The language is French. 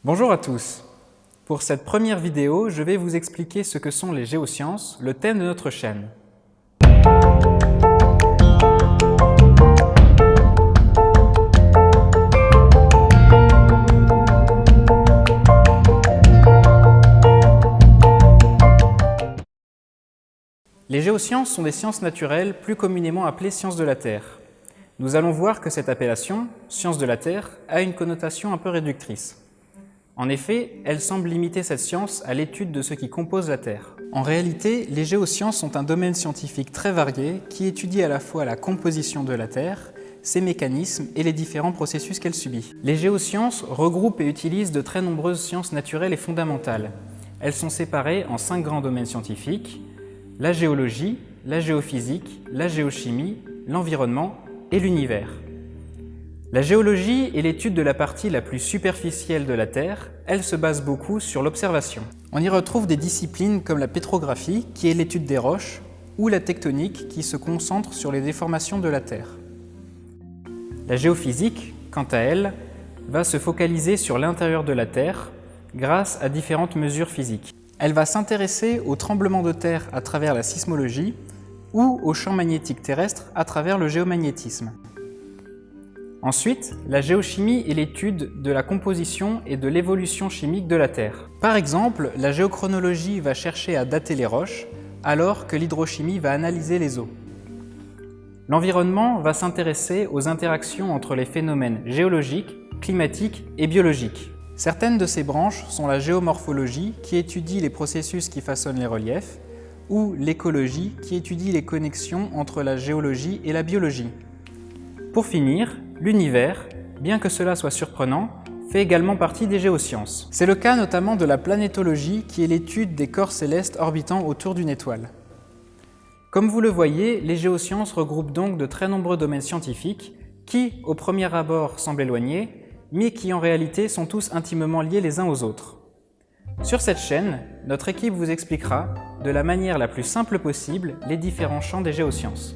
Bonjour à tous. Pour cette première vidéo, je vais vous expliquer ce que sont les géosciences, le thème de notre chaîne. Les géosciences sont des sciences naturelles, plus communément appelées sciences de la Terre. Nous allons voir que cette appellation, sciences de la Terre, a une connotation un peu réductrice. En effet, elle semble limiter cette science à l'étude de ce qui compose la Terre. En réalité, les géosciences sont un domaine scientifique très varié qui étudie à la fois la composition de la Terre, ses mécanismes et les différents processus qu'elle subit. Les géosciences regroupent et utilisent de très nombreuses sciences naturelles et fondamentales. Elles sont séparées en 5 grands domaines scientifiques: la géologie, la géophysique, la géochimie, l'environnement et l'univers. La géologie est l'étude de la partie la plus superficielle de la Terre. Elle se base beaucoup sur l'observation. On y retrouve des disciplines comme la pétrographie, qui est l'étude des roches, ou la tectonique, qui se concentre sur les déformations de la Terre. La géophysique, quant à elle, va se focaliser sur l'intérieur de la Terre grâce à différentes mesures physiques. Elle va s'intéresser aux tremblements de terre à travers la sismologie ou aux champs magnétiques terrestres à travers le géomagnétisme. Ensuite, la géochimie est l'étude de la composition et de l'évolution chimique de la Terre. Par exemple, la géochronologie va chercher à dater les roches, alors que l'hydrochimie va analyser les eaux. L'environnement va s'intéresser aux interactions entre les phénomènes géologiques, climatiques et biologiques. Certaines de ces branches sont la géomorphologie, qui étudie les processus qui façonnent les reliefs, ou l'écologie, qui étudie les connexions entre la géologie et la biologie. Pour finir, l'univers, bien que cela soit surprenant, fait également partie des géosciences. C'est le cas notamment de la planétologie, qui est l'étude des corps célestes orbitant autour d'une étoile. Comme vous le voyez, les géosciences regroupent donc de très nombreux domaines scientifiques qui, au premier abord, semblent éloignés, mais qui en réalité sont tous intimement liés les uns aux autres. Sur cette chaîne, notre équipe vous expliquera, de la manière la plus simple possible, les différents champs des géosciences.